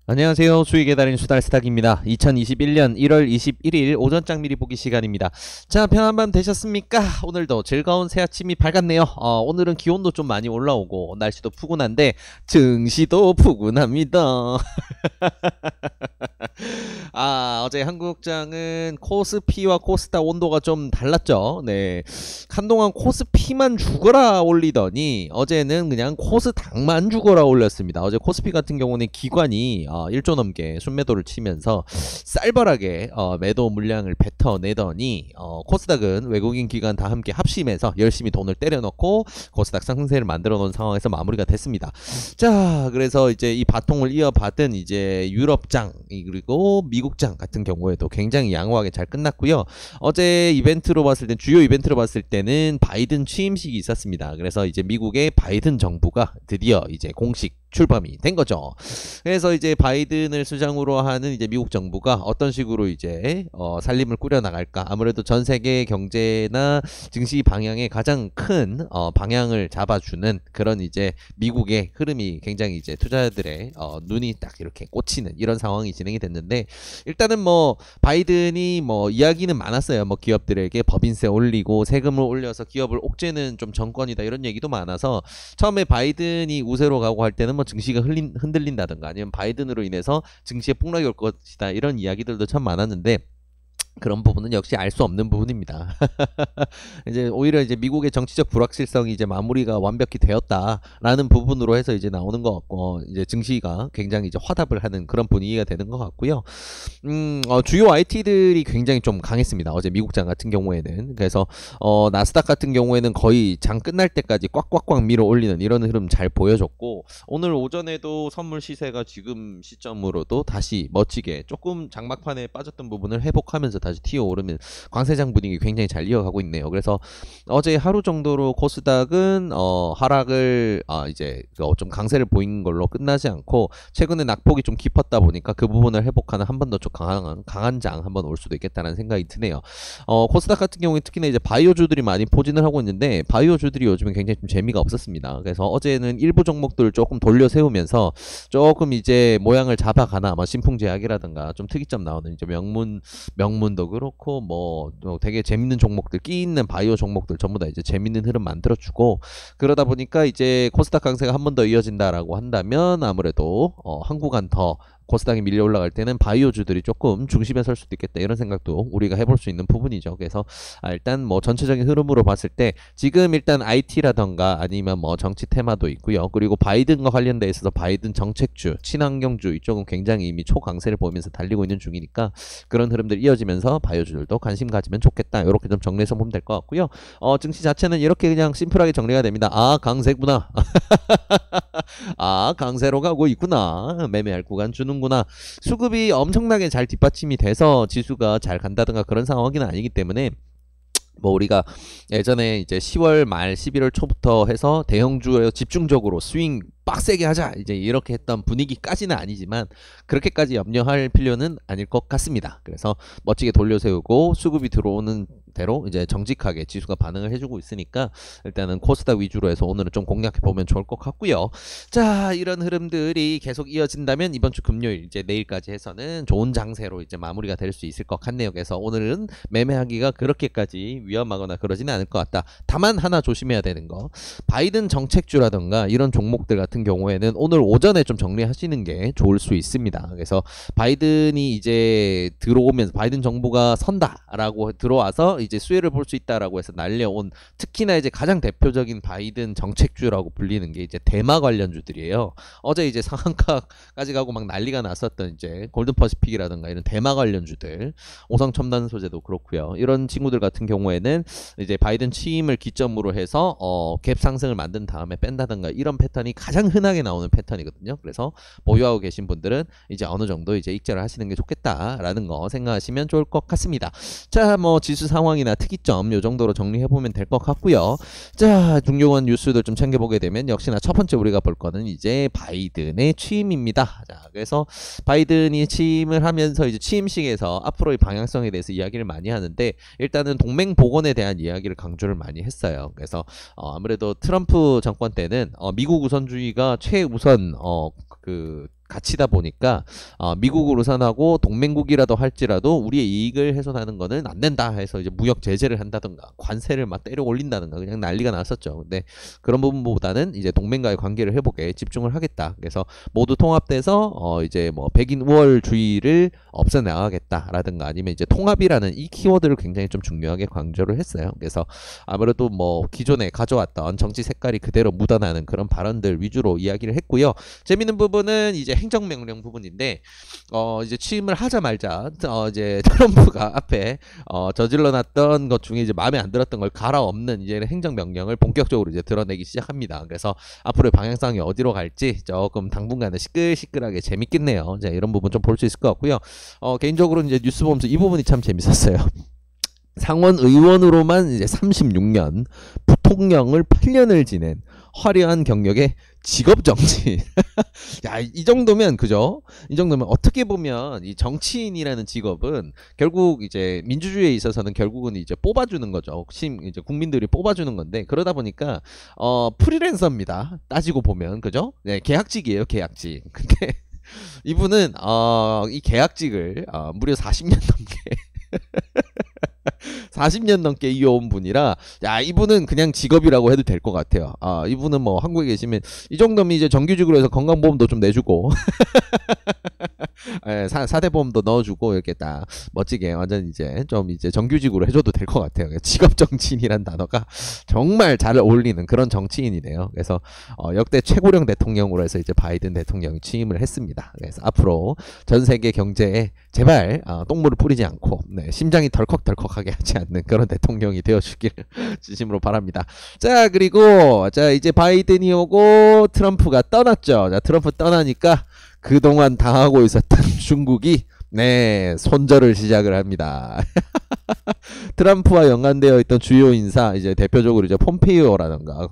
안녕하세요. 수익의 달인 수달스탁입니다. 2021년 1월 21일 오전장 미리 보기 시간입니다. 자, 편한 밤 되셨습니까? 오늘도 즐거운 새 아침이 밝았네요. 오늘은 기온도 좀 많이 올라오고 날씨도 푸근한데 증시도 푸근합니다. 어제 한국장은 코스피와 코스닥 온도가 좀 달랐죠. 네, 한동안 코스피만 죽어라 올리더니 어제는 그냥 코스닥만 죽어라 올렸습니다. 어제 코스피 같은 경우는 기관이 1조 넘게 순매도를 치면서 쌀벌하게 매도 물량을 뱉어내더니 코스닥은 외국인 기관 다 함께 합심해서 열심히 돈을 때려넣고 코스닥 상승세를 만들어 놓은 상황에서 마무리가 됐습니다. 자, 그래서 이제 이 바통을 이어받은 이제 유럽장 그리고 미국장 같은 경우에도 굉장히 양호하게 잘 끝났고요. 어제 이벤트로 봤을 때, 주요 이벤트로 봤을 때는 바이든 취임식이 있었습니다. 그래서 이제 미국의 바이든 정부가 드디어 이제 공식 출범이 된 거죠. 그래서 이제 바이든을 수장으로 하는 이제 미국 정부가 어떤 식으로 이제 살림을 꾸려 나갈까? 아무래도 전 세계 경제나 증시 방향의 가장 큰 방향을 잡아주는 그런 이제 미국의 흐름이 굉장히 이제 투자자들의 눈이 딱 이렇게 꽂히는 이런 상황이 진행이 됐는데, 일단은 뭐 바이든이 뭐 이야기는 많았어요. 뭐 기업들에게 법인세 올리고 세금을 올려서 기업을 옥죄는 좀 정권이다 이런 얘기도 많아서 처음에 바이든이 우세로 가고 할 때는 뭐 증시가 흔들린다든가 아니면 바이든으로 인해서 증시에 폭락이 올 것이다 이런 이야기들도 참 많았는데, 그런 부분은 역시 알 수 없는 부분입니다. 이제 오히려 이제 미국의 정치적 불확실성이 이제 마무리가 완벽히 되었다라는 부분으로 해서 이제 나오는 것 같고, 이제 증시가 굉장히 이제 화답을 하는 그런 분위기가 되는 것 같고요. 주요 IT들이 굉장히 좀 강했습니다. 어제 미국장 같은 경우에는. 그래서 나스닥 같은 경우에는 거의 장 끝날 때까지 꽉꽉꽉 밀어 올리는 이런 흐름 잘 보여줬고, 오늘 오전에도 선물 시세가 지금 시점으로도 다시 멋지게 조금 장막판에 빠졌던 부분을 회복하면서 다시 튀어오르면 광세장 분위기 굉장히 잘 이어가고 있네요. 그래서 어제 하루 정도로 코스닥은 하락을 이제 좀 강세를 보인 걸로 끝나지 않고, 최근에 낙폭이 좀 깊었다 보니까 그 부분을 회복하는 한 번 더 좀 강한 장 한번 올 수도 있겠다는 생각이 드네요. 코스닥 같은 경우에 특히나 이제 바이오주들이 많이 포진을 하고 있는데, 바이오주들이 요즘에 굉장히 좀 재미가 없었습니다. 그래서 어제는 일부 종목들을 조금 돌려 세우면서 조금 이제 모양을 잡아가나, 신풍제약이라든가 좀 특이점 나오는 이제 명문도 그렇고 뭐 되게 재밌는 종목들, 끼 있는 바이오 종목들 전부 다 이제 재밌는 흐름 만들어주고, 그러다 보니까 이제 코스닥 강세가 한 번 더 이어진다라고 한다면 아무래도 한 구간 더 코스닥이 밀려 올라갈 때는 바이오주들이 조금 중심에 설 수도 있겠다 이런 생각도 우리가 해볼 수 있는 부분이죠. 그래서 일단 뭐 전체적인 흐름으로 봤을 때 지금 일단 IT라던가 아니면 뭐 정치 테마도 있고요. 그리고 바이든과 관련돼 있어서 바이든 정책주, 친환경주 이쪽은 굉장히 이미 초강세를 보이면서 달리고 있는 중이니까 그런 흐름들이 이어지면서 바이오주들도 관심 가지면 좋겠다. 이렇게 좀 정리해서 보면 될 것 같고요. 증시 자체는 이렇게 그냥 심플하게 정리가 됩니다. 강세구나. 강세로 가고 있구나. 매매할 구간 주는구나. 수급이 엄청나게 잘 뒷받침이 돼서 지수가 잘 간다든가 그런 상황은 아니기 때문에, 뭐 우리가 예전에 이제 10월 말 11월 초부터 해서 대형주에 집중적으로 스윙 빡세게 하자 이제 이렇게 했던 분위기까지는 아니지만 그렇게까지 염려할 필요는 아닐 것 같습니다. 그래서 멋지게 돌려세우고 수급이 들어오는 대로 이제 정직하게 지수가 반응을 해주고 있으니까 일단은 코스닥 위주로 해서 오늘은 좀 공략해 보면 좋을 것 같고요. 자, 이런 흐름들이 계속 이어진다면 이번 주 금요일 이제 내일까지 해서는 좋은 장세로 이제 마무리가 될 수 있을 것 같네요. 그래서 오늘은 매매하기가 그렇게까지 위험하거나 그러지는 않을 것 같다. 다만 하나 조심해야 되는 거, 바이든 정책주라던가 이런 종목들 같은 경우에는 오늘 오전에 좀 정리하시는 게 좋을 수 있습니다. 그래서 바이든이 이제 들어오면서 바이든 정부가 선다라고 들어와서 이제 수혜를 볼 수 있다라고 해서 날려온, 특히나 이제 가장 대표적인 바이든 정책주라고 불리는 게 이제 대마 관련주들이에요. 어제 이제 상한가까지 가고 막 난리가 났었던 이제 골든퍼시픽이라든가 이런 대마 관련주들, 오성첨단 소재도 그렇고요. 이런 친구들 같은 경우에는 이제 바이든 취임을 기점으로 해서 갭 상승을 만든 다음에 뺀다든가 이런 패턴이 가장 가장 흔하게 나오는 패턴이거든요. 그래서 보유하고 계신 분들은 이제 어느 정도 이제 익절을 하시는 게 좋겠다라는 거 생각하시면 좋을 것 같습니다. 자, 뭐 지수 상황이나 특이점 요 정도로 정리해 보면 될 것 같고요. 자, 중요한 뉴스들 좀 챙겨보게 되면 역시나 첫 번째 우리가 볼 거는 이제 바이든의 취임입니다. 자, 그래서 바이든이 취임을 하면서 이제 취임식에서 앞으로의 방향성에 대해서 이야기를 많이 하는데 일단은 동맹 복원에 대한 이야기를 강조를 많이 했어요. 그래서 아무래도 트럼프 정권 때는 미국 우선주의가 최우선 그 가치다 보니까 미국을 우선하고 동맹국이라도 할지라도 우리의 이익을 훼손하는 거는 안 된다 해서 이제 무역 제재를 한다든가 관세를 막 때려 올린다든가 그냥 난리가 났었죠. 근데 그런 부분보다는 이제 동맹과의 관계를 회복에 집중을 하겠다. 그래서 모두 통합돼서 이제 뭐 백인 우월주의를 없애나가겠다라든가 아니면 이제 통합이라는 이 키워드를 굉장히 좀 중요하게 강조를 했어요. 그래서 아무래도 뭐 기존에 가져왔던 정치 색깔이 그대로 묻어나는 그런 발언들 위주로 이야기를 했고요. 재밌는 부분은 이제 행정명령 부분인데 이제 취임을 하자마자 이제 트럼프가 앞에 저질러놨던 것 중에 이제 마음에 안 들었던 걸 갈아엎는 이제 행정명령을 본격적으로 이제 드러내기 시작합니다. 그래서 앞으로의 방향성이 어디로 갈지 조금 당분간은 시끌시끌하게 재밌겠네요. 이제 이런 부분 좀 볼 수 있을 것 같고요. 개인적으로 이제 뉴스 보면서 이 부분이 참 재밌었어요. 상원 의원으로만 이제 36년, 부통령을 8년을 지낸 화려한 경력의 직업 정치인. 야, 이 정도면 그죠? 이 정도면 어떻게 보면 이 정치인이라는 직업은 결국 이제 민주주의에 있어서는 결국은 이제 뽑아주는 거죠. 이제 국민들이 뽑아주는 건데 그러다 보니까 프리랜서입니다. 따지고 보면 그죠? 네, 계약직이에요, 계약직. 근데 이분은 이 계약직을 무려 40년 넘게 40년 넘게 이어온 분이라 야 이분은 그냥 직업이라고 해도 될 것 같아요. 이분은 뭐 한국에 계시면 이 정도면 이제 정규직으로 해서 건강보험도 좀 내주고 예, 사대보험도 넣어주고 이렇게 딱 멋지게 완전 이제 좀 이제 정규직으로 해줘도 될 것 같아요. 직업 정치인이란 단어가 정말 잘 어울리는 그런 정치인이네요. 그래서 역대 최고령 대통령으로 해서 이제 바이든 대통령이 취임을 했습니다. 그래서 앞으로 전 세계 경제에 제발 똥물을 뿌리지 않고 심장이 덜컥덜컥하게 하지 않는 그런 대통령이 되어주길 진심으로 바랍니다. 자, 그리고 자 이제 바이든이 오고 트럼프가 떠났죠. 자, 트럼프 떠나니까 그동안 당하고 있었던 중국이 손절을 시작을 합니다. 트럼프와 연관되어 있던 주요 인사, 이제 대표적으로 이제 폼페이오라던가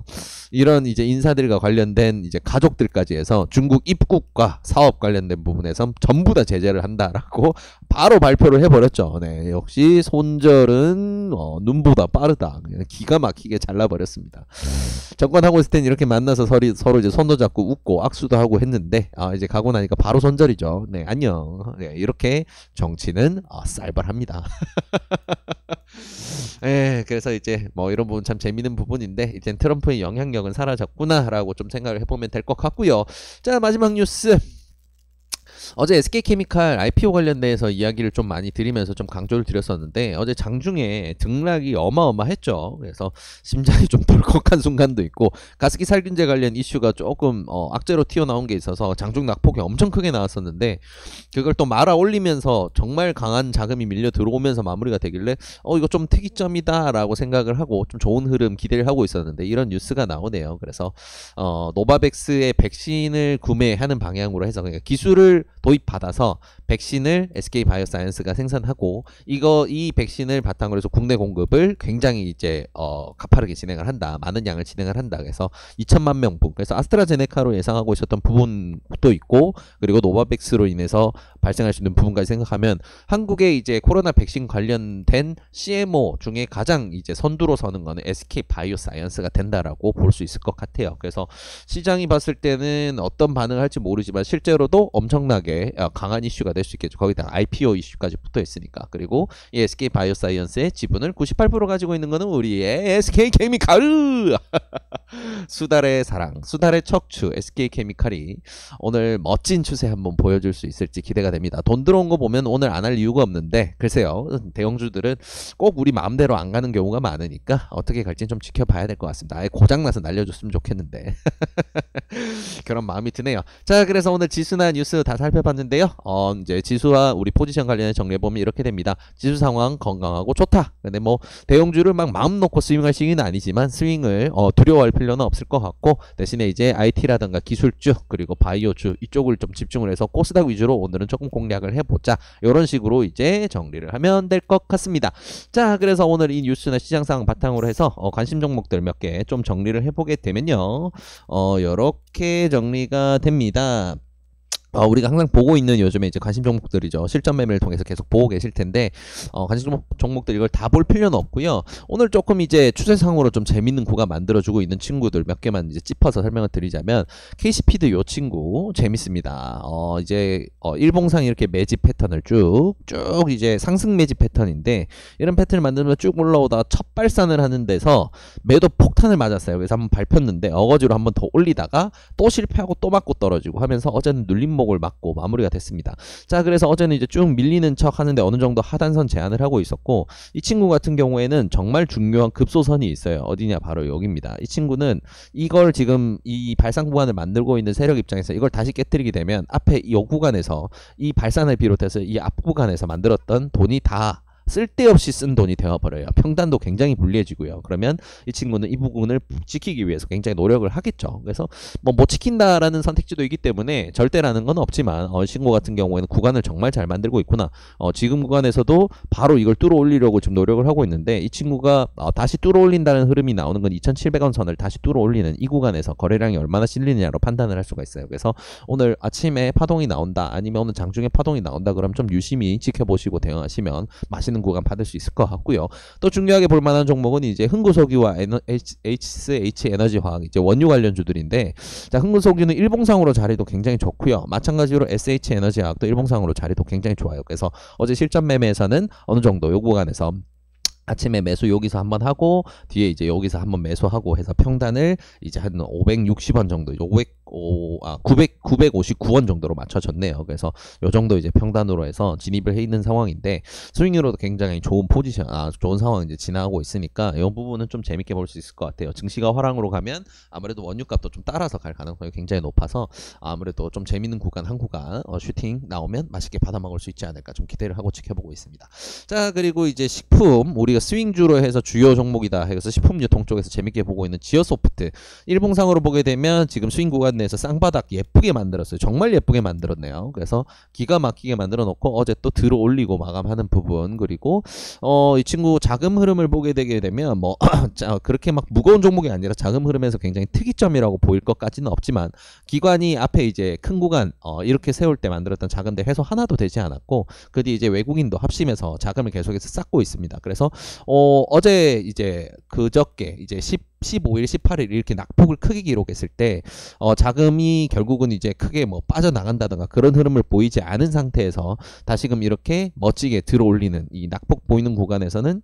이런 이제 인사들과 관련된 이제 가족들까지 해서 중국 입국과 사업 관련된 부분에서 전부 다 제재를 한다라고 바로 발표를 해버렸죠. 역시 손절은 눈보다 빠르다. 기가 막히게 잘라버렸습니다. 정권하고 있을 땐 이렇게 만나서 서로 이제 손도 잡고 웃고 악수도 하고 했는데 이제 가고 나니까 바로 손절이죠. 안녕. 이렇게 정치는 쌀벌합니다. 그래서 이제 뭐 이런 부분 참 재밌는 부분인데 이제 트럼프의 영향력은 사라졌구나라고 좀 생각을 해보면 될 것 같고요. 자, 마지막 뉴스. 어제 SK케미칼 IPO 관련돼서 이야기를 좀 많이 드리면서 좀 강조를 드렸었는데 어제 장중에 등락이 어마어마했죠. 그래서 심장이 좀 덜컥한 순간도 있고 가습기 살균제 관련 이슈가 조금 악재로 튀어나온 게 있어서 장중 낙폭이 엄청 크게 나왔었는데 그걸 또 말아 올리면서 정말 강한 자금이 밀려 들어오면서 마무리가 되길래 이거 좀 특이점이다 라고 생각을 하고 좀 좋은 흐름 기대를 하고 있었는데 이런 뉴스가 나오네요. 그래서 노바백스의 백신을 구매하는 방향으로 해서 그러니까 기술을 도입받아서 백신을 SK바이오사이언스가 생산하고 이 백신을 바탕으로 해서 국내 공급을 굉장히 이제 가파르게 진행을 한다. 많은 양을 진행을 한다. 그래서 2천만 명분. 그래서 아스트라제네카로 예상하고 있었던 부분도 있고 그리고 노바백스로 인해서 발생할 수 있는 부분까지 생각하면 한국의 이제 코로나 백신 관련된 CMO 중에 가장 이제 선두로 서는 거는 SK바이오사이언스가 된다라고 볼 수 있을 것 같아요. 그래서 시장이 봤을 때는 어떤 반응을 할지 모르지만 실제로도 엄청나게 강한 이슈가 될 수 있겠죠. 거기다 IPO 이슈까지 붙어 있으니까. 그리고 이 SK바이오사이언스의 지분을 98% 가지고 있는 거는 우리의 SK케미칼. 수달의 사랑, 수달의 척추 SK케미칼이 오늘 멋진 추세 한번 보여줄 수 있을지 기대가 됩니다. 돈 들어온 거 보면 오늘 안 할 이유가 없는데 글쎄요. 대형주들은 꼭 우리 마음대로 안 가는 경우가 많으니까 어떻게 갈지 좀 지켜봐야 될 것 같습니다. 아예 고장나서 날려줬으면 좋겠는데 그런 마음이 드네요. 자, 그래서 오늘 지수나 뉴스 다 살펴봤는데요. 이제 지수와 우리 포지션 관련해 정리해보면 이렇게 됩니다. 지수 상황 건강하고 좋다. 근데 뭐 대형주를 막 마음 놓고 스윙할 시기는 아니지만 스윙을 두려워할 필요 필요는 없을 것 같고, 대신에 이제 IT라든가 기술주 그리고 바이오주 이쪽을 좀 집중을 해서 코스닥 위주로 오늘은 조금 공략을 해보자, 이런 식으로 이제 정리를 하면 될 것 같습니다. 자, 그래서 오늘 이 뉴스나 시장 상황 바탕으로 해서 관심 종목들 몇 개 좀 정리를 해보게 되면요, 요렇게 정리가 됩니다. 우리가 항상 보고 있는 요즘에 이제 관심 종목들이죠. 실전 매매를 통해서 계속 보고 계실 텐데, 관심 종목들 이걸 다 볼 필요는 없고요. 오늘 조금 이제 추세상으로 좀 재밌는 구간 만들어주고 있는 친구들 몇 개만 이제 짚어서 설명을 드리자면, KC피드 요 친구 재밌습니다. 이제 일봉상 이렇게 매집 패턴을 쭉 이제 상승 매집 패턴인데, 이런 패턴을 만들면 쭉 올라오다가 첫 발산을 하는 데서 매도 폭탄을 맞았어요. 그래서 한번 밟혔는데 어거지로 한번 더 올리다가 또 실패하고 또 맞고 떨어지고 하면서 어제는 눌림목 을 맞고 마무리가 됐습니다. 자, 그래서 어제는 이제 쭉 밀리는 척 하는데 어느 정도 하단선 제한을 하고 있었고, 이 친구 같은 경우에는 정말 중요한 급소선이 있어요. 어디냐, 바로 여기입니다. 이 친구는 이걸 지금 이 발상 구간을 만들고 있는 세력 입장에서 이걸 다시 깨뜨리게 되면 앞에 이 구간에서 이 발산을 비롯해서 이 앞 구간에서 만들었던 돈이 다 쓸데없이 쓴 돈이 되어버려요. 평단도 굉장히 불리해지고요. 그러면 이 친구는 이 부분을 지키기 위해서 굉장히 노력을 하겠죠. 그래서 뭐 못 지킨다라는 선택지도 있기 때문에 절대라는 건 없지만, 친구 같은 경우에는 구간을 정말 잘 만들고 있구나. 지금 구간에서도 바로 이걸 뚫어 올리려고 지금 노력을 하고 있는데, 이 친구가 다시 뚫어 올린다는 흐름이 나오는 건 2,700원 선을 다시 뚫어 올리는 이 구간에서 거래량이 얼마나 실리느냐로 판단을 할 수가 있어요. 그래서 오늘 아침에 파동이 나온다, 아니면 오늘 장중에 파동이 나온다, 그럼 좀 유심히 지켜보시고 대응하시면 맛있는 구간 받을 수 있을 것 같고요. 또 중요하게 볼 만한 종목은 이제 흥구석유와 HSH 에너지화학, 이제 원유 관련주들인데, 자, 흥구석유는 일봉상으로 자리도 굉장히 좋고요. 마찬가지로 SH 에너지화학도 일봉상으로 자리도 굉장히 좋아요. 그래서 어제 실전 매매에서는 어느 정도 요 구간에서 아침에 매수 여기서 한번 하고 뒤에 이제 여기서 한번 매수하고 해서 평단을 이제 한 560원 정도, 959원 정도로 맞춰졌네요. 그래서 요 정도 이제 평단으로 해서 진입을 해 있는 상황인데, 스윙으로도 굉장히 좋은 포지션, 좋은 상황 이제 지나가고 있으니까 이 부분은 좀 재밌게 볼 수 있을 것 같아요. 증시가 화랑으로 가면 아무래도 원유값도 좀 따라서 갈 가능성이 굉장히 높아서 아무래도 좀 재밌는 구간 한 구간 슈팅 나오면 맛있게 받아 먹을 수 있지 않을까 좀 기대를 하고 지켜보고 있습니다. 자, 그리고 이제 식품, 우리가 스윙주로 해서 주요 종목이다 해서 식품 유통 쪽에서 재밌게 보고 있는 지어소프트, 일봉상으로 보게 되면 지금 스윙 구간 내에서 쌍바닥 예쁘게 만들었어요. 정말 예쁘게 만들었네요. 그래서 기가 막히게 만들어 놓고 어제 또 들어 올리고 마감하는 부분, 그리고 이 친구 자금 흐름을 보게 되게 되면 뭐 그렇게 막 무거운 종목이 아니라 자금 흐름에서 굉장히 특이점이라고 보일 것까지는 없지만, 기관이 앞에 이제 큰 구간 이렇게 세울 때 만들었던 자금들 해소 하나도 되지 않았고, 그 뒤 이제 외국인도 합심해서 자금을 계속해서 쌓고 있습니다. 그래서 어제 이제 그저께 이제 15일, 18일 이렇게 낙폭을 크게 기록했을 때 자금이 결국은 이제 크게 뭐 빠져나간다든가 그런 흐름을 보이지 않은 상태에서 다시금 이렇게 멋지게 들어올리는 이 낙폭 보이는 구간에서는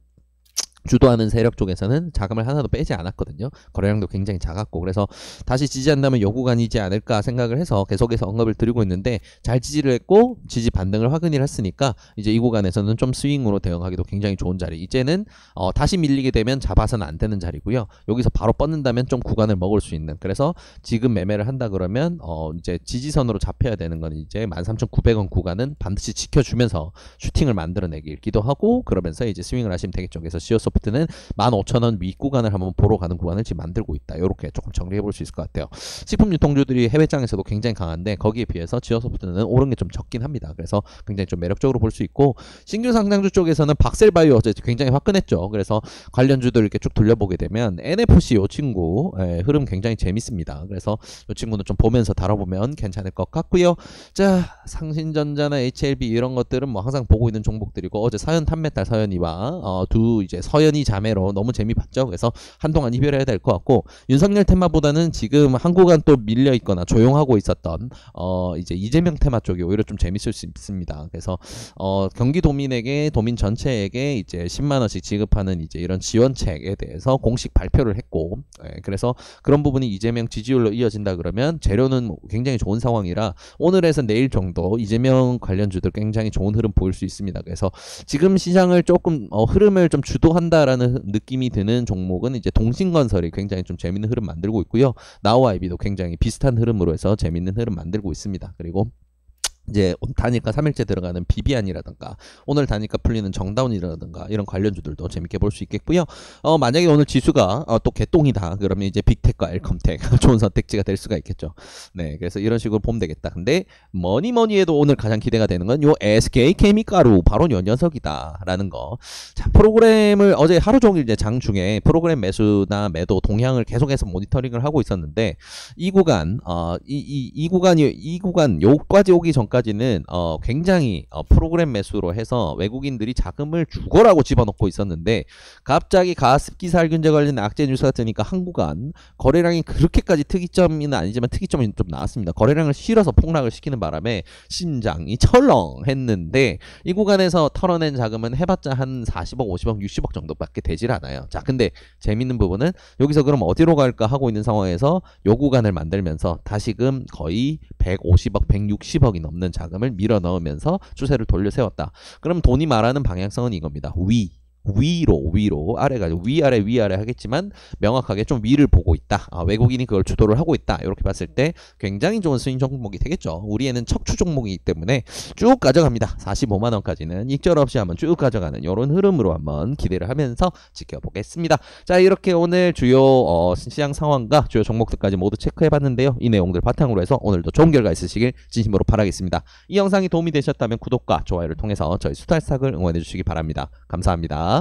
주도하는 세력 쪽에서는 자금을 하나도 빼지 않았거든요. 거래량도 굉장히 작았고, 그래서 다시 지지한다면 요 구간이지 않을까 생각을 해서 계속해서 언급을 드리고 있는데, 잘 지지를 했고 지지 반등을 확인을 했으니까 이제 이 구간에서는 좀 스윙으로 대응하기도 굉장히 좋은 자리, 이제는 다시 밀리게 되면 잡아서는 안 되는 자리고요. 여기서 바로 뻗는다면 좀 구간을 먹을 수 있는, 그래서 지금 매매를 한다 그러면 이제 지지선으로 잡혀야 되는 건 이제 13,900원 구간은 반드시 지켜주면서 슈팅을 만들어내기도 하고, 그러면서 이제 스윙을 하시면 되겠죠. 그래서 지어소프트는 15,000원 윗구간을 한번 보러 가는 구간을 지금 만들고 있다. 이렇게 조금 정리해 볼 수 있을 것 같아요. 식품 유통주들이 해외장에서도 굉장히 강한데 거기에 비해서 지어소프트는 오른 게 좀 적긴 합니다. 그래서 굉장히 좀 매력적으로 볼 수 있고, 신규 상장주 쪽에서는 박셀바이오 어제 굉장히 화끈했죠. 그래서 관련주들 이렇게 쭉 돌려보게 되면 NFC 요 친구 흐름 굉장히 재밌습니다. 그래서 요 친구는 좀 보면서 다뤄보면 괜찮을 것 같고요. 자, 상신전자나 HLB 이런 것들은 뭐 항상 보고 있는 종목들이고, 어제 서현 탄메탈 서현이와 두 이제 서현이 자매로 너무 재미봤죠. 그래서 한동안 이별해야 될 것 같고, 윤석열 테마보다는 지금 한 구간 또 밀려 있거나 조용하고 있었던 이제 이재명 테마 쪽이 오히려 좀 재밌을 수 있습니다. 그래서 경기도민에게, 도민 전체에게 이제 10만 원씩 지급하는 이제 이런 지원책에 대해서 공식 발표를 했고, 그래서 그런 부분이 이재명 지지율로 이어진다 그러면 재료는 굉장히 좋은 상황이라 오늘에서 내일 정도 이재명 관련주들 굉장히 좋은 흐름 보일 수 있습니다. 그래서 지금 시장을 조금 흐름을 좀 주도한다라는 느낌이 드는 종목은 이제 동신건설이 굉장히 좀 재밌는 흐름 만들고 있고요. 나우아이비도 굉장히 비슷한 흐름으로 해서 재밌는 흐름 만들고 있습니다. 그리고 이제 다니까 3일째 들어가는 비비안이라든가 오늘 다니까 풀리는 정다운이라든가 이런 관련주들도 재밌게 볼 수 있겠고요. 만약에 오늘 지수가 또 개똥이다 그러면 이제 빅텍과 엘컴텍 좋은 선택지가 될 수가 있겠죠. 네, 그래서 이런 식으로 보면 되겠다. 근데 뭐니 해도 오늘 가장 기대가 되는 건 요 SK케미가루 바로 요 녀석이다라는 거. 자, 프로그램을 어제 하루 종일 이제 장중에 프로그램 매수나 매도 동향을 계속해서 모니터링을 하고 있었는데 이 구간 이 구간 요까지 오기 전까지는 굉장히 프로그램 매수로 해서 외국인들이 자금을 죽어라고 집어넣고 있었는데 갑자기 가습기 살균제 관련 악재 뉴스가 뜨니까 한 구간 거래량이 그렇게까지 특이점은 아니지만 특이점이 좀 나왔습니다. 거래량을 실어서 폭락을 시키는 바람에 심장이 철렁했는데 이 구간에서 털어낸 자금은 해봤자 한 40억, 50억, 60억 정도밖에 되질 않아요. 자, 근데 재밌는 부분은 여기서 그럼 어디로 갈까 하고 있는 상황에서 요 구간을 만들면서 다시금 거의 150억, 160억이 넘는 자금을 밀어 넣으면서 추세를 돌려 세웠다. 그럼 돈이 말하는 방향성은 이겁니다. 위로 아래가 위아래 하겠지만 명확하게 좀 위를 보고 있다. 외국인이 그걸 주도를 하고 있다. 이렇게 봤을 때 굉장히 좋은 스윙 종목이 되겠죠. 우리에는 척추 종목이기 때문에 쭉 가져갑니다. 45만원까지는 익절없이 한번 쭉 가져가는 이런 흐름으로 한번 기대를 하면서 지켜보겠습니다. 자, 이렇게 오늘 주요 시장 상황과 주요 종목들까지 모두 체크해봤는데요. 이 내용들 바탕으로 해서 오늘도 좋은 결과 있으시길 진심으로 바라겠습니다. 이 영상이 도움이 되셨다면 구독과 좋아요를 통해서 저희 수탈스탁을 응원해주시기 바랍니다. 감사합니다.